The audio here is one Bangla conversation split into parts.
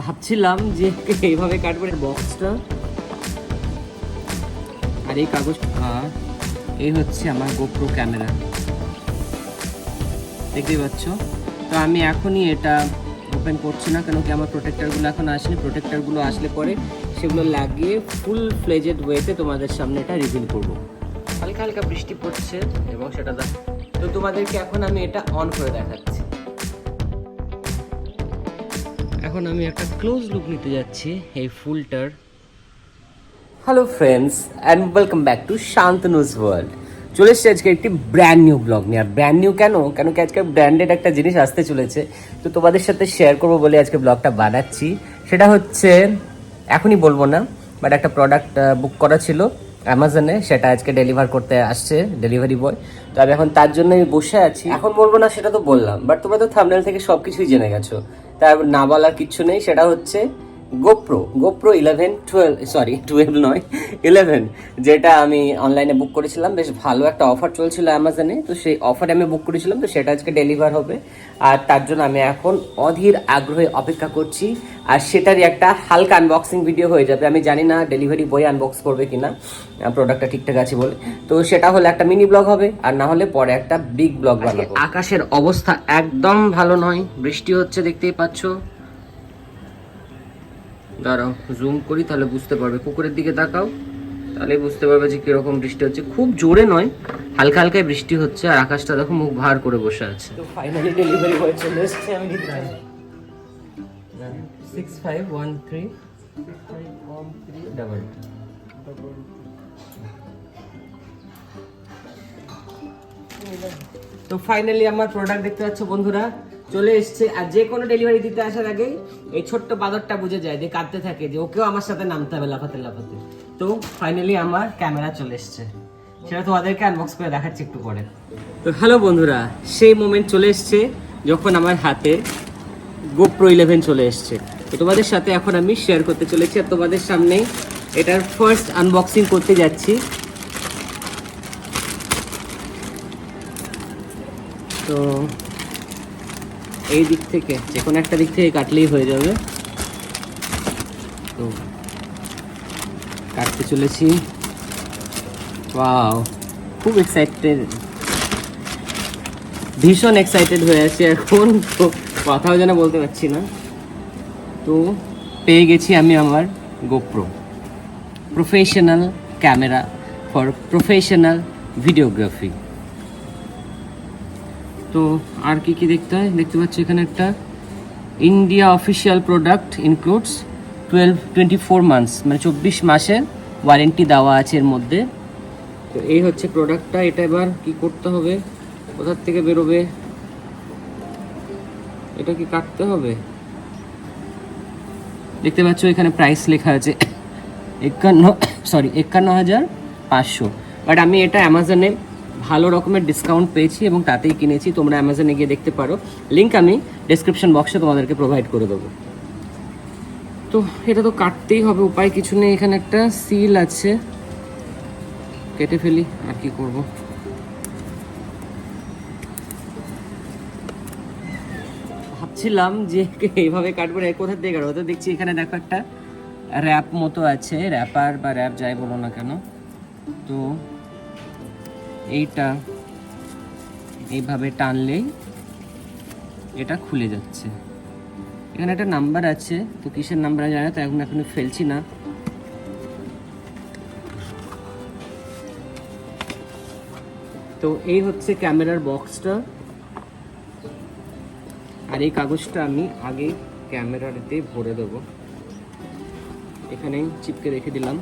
ভাবছিলাম যে এইভাবে কাটবো বক্সটা, আর এই কাগজ, আর এই হচ্ছে আমার গোপ্রো ক্যামেরা, দেখতেই পাচ্ছ। তো আমি এখনই এটা ওপেন করছি না, কেন কি আমার প্রোটেক্টারগুলো এখন আসেনি। প্রোটেক্টারগুলো আসলে পরে সেগুলো লাগিয়ে ফুল ফ্লেজেড ওয়েতে তোমাদের সামনে এটা রিভিল করবো। হালকা হালকা বৃষ্টি পড়ছে এবং সেটা তো তোমাদেরকে এখন আমি এটা অন করে দেখাচ্ছি। এখন আমি একটা ক্লোজ লুক নিতে যাচ্ছি এই ফুলটার। Hello friends and welcome back to Shantanu's world. চলে এসেছি আজকে একটি ব্র্যান্ড নিউ ব্লগ নিয়ে। আর ব্র্যান্ড নিউ কেন কি আজকে ব্র্যান্ডেড একটা জিনিস আসতে চলেছে, তো তোমাদের সাথে শেয়ার করবো বলে আজকে ব্লগটা বানাচ্ছি। সেটা হচ্ছে, এখনই বলবো না, বাট একটা প্রোডাক্ট বুক করা ছিল অ্যামাজনে, সেটা আজকে ডেলিভার করতে আসছে ডেলিভারি বয়। তো আমি এখন তার জন্য বসে আছি। এখন বলবো না সেটা তো বললাম, বাট তোমরা তো থাম্বনেল থেকে সব কিছুই জেনে গেছো, তার না বলার কিচ্ছু নেই। সেটা হচ্ছে গোপ্রো 12 নয় 11, যেটা আমি অনলাইনে বুক করেছিলাম। বেশ ভালো একটা অফার চলছিল অ্যামাজনে, তো সেই অফারে আমি বুক করেছিলাম, তো সেটা আজকে ডেলিভার হবে। আর তার জন্য আমি এখন অধীর আগ্রহে অপেক্ষা করছি। আর সেটারই একটা হালকা আনবক্সিং ভিডিও হয়ে যাবে। আমি জানি না ডেলিভারি বয় আনবক্স করবে কিনা, প্রোডাক্টটা ঠিকঠাক আছে বলে। তো সেটা হলে একটা মিনি ব্লগ হবে, আর না হলে পরে একটা বিগ ব্লগ বানাবো। আকাশের অবস্থা একদম ভালো নয়, বৃষ্টি হচ্ছে, দেখতেই পাচ্ছ। দাঁড়াও জুম করি, তাহলে বুঝতে পারবে। পুকুরের দিকে তাকাও, তাহলে বুঝতে পারবে যে কিরকম বৃষ্টি হচ্ছে। খুব জোরে নয়, হালকা হালকায় বৃষ্টি হচ্ছে। আর আকাশটা দেখো মুখ ভার করে বসে আছে। তো ফাইনালি ডেলিভারি বয় চলে এসেছে। আমি নিতে 6513 ডাবল। তো ফাইনালি আমার প্রোডাক্ট দেখতে পাচ্ছ বন্ধুরা, চলে এসছে। আর যে কোনো ডেলিভারি দিতে আসার আগে এই ছোট্ট বাদরটা বুঝে যায়, যে কাঁদতে থাকে যে ওকেও আমার সাথে নামতে হবে লাফাতে লাফাতে। তো ফাইনালি আমার ক্যামেরা চলে এসছে, সেটা তোমাদেরকে আনবক্স করে দেখাচ্ছি একটু পরে। তো হ্যালো বন্ধুরা, সেই মোমেন্ট চলে এসছে যখন আমার হাতে GoPro 11 চলে এসছে। তো তোমাদের সাথে এখন আমি শেয়ার করতে চলেছি, আর তোমাদের সামনে এটার ফার্স্ট আনবক্সিং করতে যাচ্ছি। তো এই দিক থেকে, যে কোনো একটা দিক থেকে কাটলেই হয়ে যাবে। তো কাটতে চলেছি। ওয়াও, খুব এক্সাইটেড, ভীষণ এক্সাইটেড হয়ে আছি এখন। তো কথাও যেন বলতে পারছি না। তো পেয়ে গেছি আমি আমার GoPro professional camera for professional videography. তো আর কি কি দেখতে হয়, দেখতে পাচ্ছি এখানে একটা India official product includes 24 months, মানে 24 মাসের ওয়ারেন্টি দেওয়া আছে এর মধ্যে। তো এই হচ্ছে প্রোডাক্টটা। এটা এবার কি করতে হবে, কোথার থেকে বেরোবে, এটা কি কাটতে হবে? দেখতে পাচ্ছ এখানে প্রাইস লেখা আছে 51,500। বাট আমি এটা অ্যামাজনে ভালো রকমের ডিসকাউন্ট পেয়েছি এবং তাতেই কিনেছি। তোমরা অ্যামাজনে গিয়ে দেখতে পারো, লিঙ্ক আমি ডেসক্রিপশন বক্সে তোমাদেরকে প্রোভাইড করে দেবো। তো এটা তো কাটতেই হবে, উপায় কিছু নেই। এখানে একটা সিল আছে, কেটে ফেলি, আর কি করব। ভাবছিলাম যে এইভাবে কাটবো, কোথা থেকে কাটবো। তো দেখছি এখানে দেখো একটা র্যাপ মতো আছে, র্যাপার বা র্যাপ যাই বলো না কেন। তো এইটা এইভাবে টানলেই এটা খুলে যাচ্ছে। এখানে একটা নাম্বার আছে, তো কিসের নাম্বার জানি না, তো এখন ফেলছি না। তো এই হচ্ছে ক্যামেরার বক্সটা, আর এই কাগজটা আমি আগে ক্যামেরাতে ভরে দেবো। এখানে চিপকে রেখে দিলাম।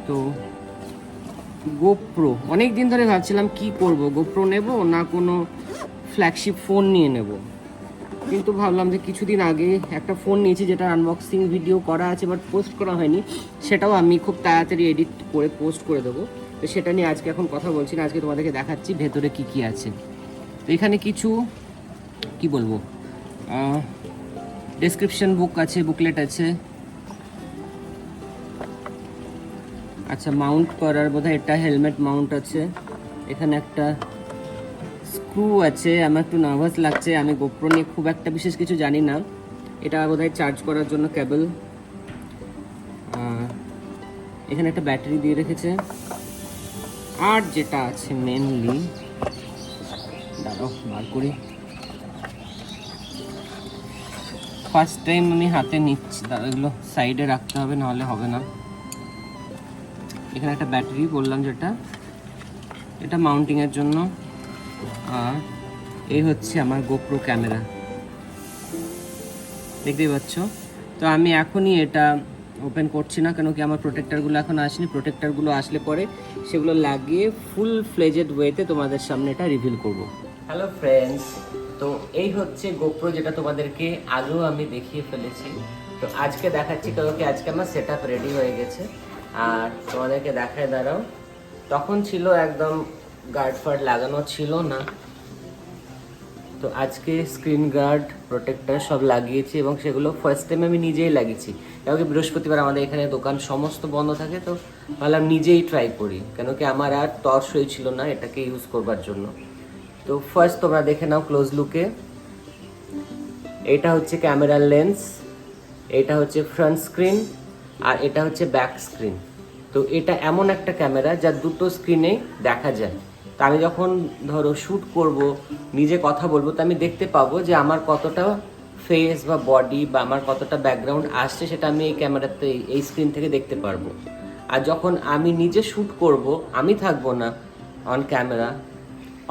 তো গোপ্রো অনেক দিন ধরে ভাবছিলাম কি করব, গোপ্রো নেব না কোনো ফ্ল্যাগশিপ ফোন নিয়ে নেব। কিন্তু ভাবলাম যে কিছুদিন আগে একটা ফোন নিয়েছি, যেটা আনবক্সিং ভিডিও করা আছে বাট পোস্ট করা হয়নি, সেটাও আমি খুব তাড়াতাড়ি এডিট করে পোস্ট করে দেবো। তো সেটা নিয়ে আজকে এখন কথা বলছি না, আজকে তোমাদেরকে দেখাচ্ছি ভেতরে কি কি আছে। তো এখানে কিছু কি বলবো, ডেসক্রিপশন বুক আছে, বুকলেট আছে। আচ্ছা, মাউন্ট করার বোধহয় এটা হেলমেট মাউন্ট আছে। এখানে একটা স্ক্রু আছে। আমার একটু নার্ভাস লাগছে, আমি গোপ্রো নিয়ে খুব একটা বিশেষ কিছু জানি না। এটা বোধহয় চার্জ করার জন্য কেবল। এখানে একটা ব্যাটারি দিয়ে রেখেছে। আর যেটা আছে মেনলি, দাঁড়াও বার করি, ফার্স্ট টাইম আমি হাতে নিচ্ছি, দাঁড়া এগুলো সাইডে রাখতে হবে, নাহলে হবে না। এখানে একটা ব্যাটারি বললাম যেটা, এটা মাউন্টিংয়ের জন্য। আর এই হচ্ছে আমার গোপ্রো ক্যামেরা, দেখতেই পাচ্ছ। তো আমি এখনই এটা ওপেন করছি না, কেন কি আমার প্রোটেক্টারগুলো এখন আসেনি। প্রোটেক্টারগুলো আসলে পরে সেগুলো লাগিয়ে ফুল ফ্লেজেড ওয়েতে তোমাদের সামনে এটা রিভিল করব। হ্যালো ফ্রেন্ডস, তো এই হচ্ছে গোপ্রো, যেটা তোমাদেরকে আগেও আমি দেখিয়ে ফেলেছি। তো আজকে দেখাচ্ছি, কারণ কি আজকে আমার সেট আপ রেডি হয়ে গেছে। আর তোমাদেরকে দেখায় দাঁড়াও, তখন ছিল একদম গার্ড ফার্ড লাগানো ছিল না। তো আজকে স্ক্রিন গার্ড প্রোটেক্টর সব লাগিয়েছি, এবং সেগুলো ফার্স্ট টাইম আমি নিজেই লাগিয়েছি। কেন কি বৃহস্পতিবার আমাদের এখানে দোকান সমস্ত বন্ধ থাকে, তো ভাবলাম নিজেই ট্রাই করি, কেন কি আমার আর টর্চ হয়েছিল না এটাকে ইউজ করবার জন্য। তো ফার্স্ট তোমরা দেখে নাও ক্লোজ লুকে। এটা হচ্ছে ক্যামেরার লেন্স, এটা হচ্ছে ফ্রন্ট স্ক্রিন, আর এটা হচ্ছে ব্যাক স্ক্রিন। তো এটা এমন একটা ক্যামেরা যা দুটো স্ক্রিনে দেখা যায়। তো আমি যখন ধরো শ্যুট করব, নিজে কথা বলবো, তো আমি দেখতে পাবো যে আমার কতটা ফেস বা বডি বা আমার কতটা ব্যাকগ্রাউন্ড আসছে, সেটা আমি এই ক্যামেরাতে, এই স্ক্রিন থেকে দেখতে পারবো। আর যখন আমি নিজে শ্যুট করব, আমি থাকবো না অন ক্যামেরা,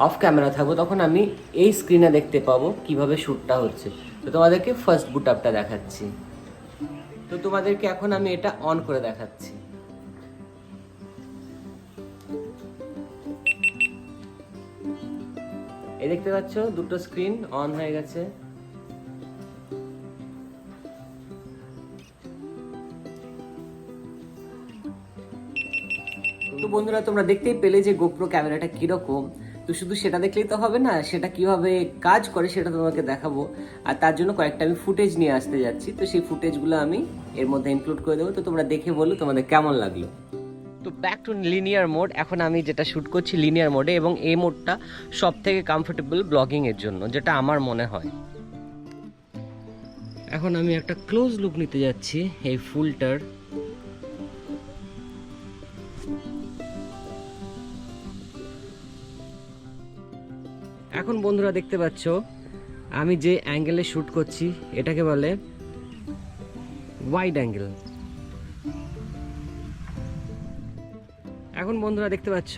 অফ ক্যামেরা থাকবো, তখন আমি এই স্ক্রিনে দেখতে পাবো কিভাবে শ্যুটটা হচ্ছে। তো তোমাদেরকে ফার্স্ট বুট আপটা দেখাচ্ছি। তো তোমাদেরকে এখন আমি এটা অন করে দেখাচ্ছি। এই দেখতে পাচ্ছ দুটো স্ক্রিন অন হয়ে গেছে। তো বন্ধুরা, তোমরা দেখতেই পেলে যে গোপ্রো ক্যামেরাটা কিরকম। তো শুধু সেটা দেখলেই তো হবে না, সেটা কিভাবে কাজ করে সেটা তোমাকে দেখাবো। আর তার জন্য কয়েকটা আমি ফুটেজ নিয়ে আসতে যাচ্ছি। তো সেই ফুটেজগুলো আমি এর মধ্যে ইনক্লুড করে দেবো। তো তোমরা দেখে বলো তোমাদের কেমন লাগলো। তো ব্যাক টু লিনিয়ার মোড। এখন আমি যেটা শ্যুট করছি লিনিয়ার মোডে, এবং এই মোডটা সব থেকে কমফোর্টেবল ব্লগিংয়ের জন্য, যেটা আমার মনে হয়। এখন আমি একটা ক্লোজ লুক নিতে যাচ্ছি এই ফুলটার। এখন বন্ধুরা দেখতে পাচ্ছ আমি যে অ্যাঙ্গেলে শ্যুট করছি, এটাকে বলে ওয়াইড অ্যাঙ্গেল। এখন বন্ধুরা দেখতে পাচ্ছ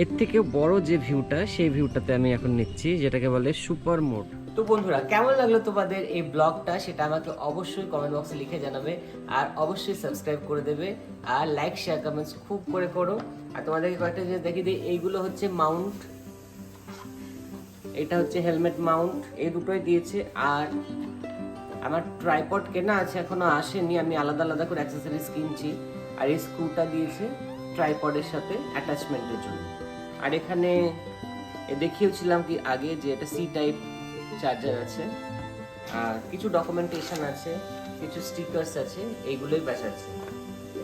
এর থেকে বড় যে ভিউটা, সেই ভিউটাতে আমি এখন নিচ্ছি, যেটাকে বলে সুপার মোড। তো বন্ধুরা, কেমন লাগলো তোমাদের এই ব্লগটা, সেটা আমাকে অবশ্যই কমেন্ট বক্সে লিখে জানাবে। আর অবশ্যই সাবস্ক্রাইব করে দেবে, আর লাইক শেয়ার কমেন্টস খুব করে করো। আর তোমাদেরকে কয়েকটা জিনিস দেখিয়ে দিই। এইগুলো হচ্ছে মাউন্ট, এটা হচ্ছে হেলমেট মাউন্ট, এই দুটোই দিয়েছে। আর আমার ট্রাইপড কেনা আছে, এখনো আসেনি, আমি আলাদা আলাদা করে অ্যাক্সেসরিজ কিনছি। আর এই স্ক্রুটা দিয়েছে ট্রাইপডের সাথে অ্যাটাচমেন্টের জন্য। আর এখানে দেখিয়েছিলাম কি আগে যে এটা সি টাইপ চার্জার আছে, আর কিছু ডকুমেন্টেশন আছে, কিছু স্টিকার্স আছে, এইগুলোই ব্যাস আছে।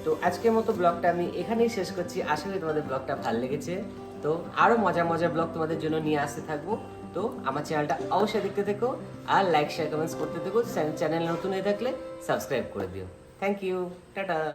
তো আজকের মতো ব্লগটা আমি এখানেই শেষ করছি। আশা করি তোমাদের ব্লগটা ভালো লেগেছে। তো আরও মজার মজার ব্লগ তোমাদের জন্য নিয়ে আসতে থাকবো। তো আমার চ্যানেলটা অবশ্যই দেখতে থেকো, আর লাইক শেয়ার কমেন্টস করতে থেকো। চ্যানেল নতুন হয়ে থাকলে সাবস্ক্রাইব করে দিও। Thank you, tata.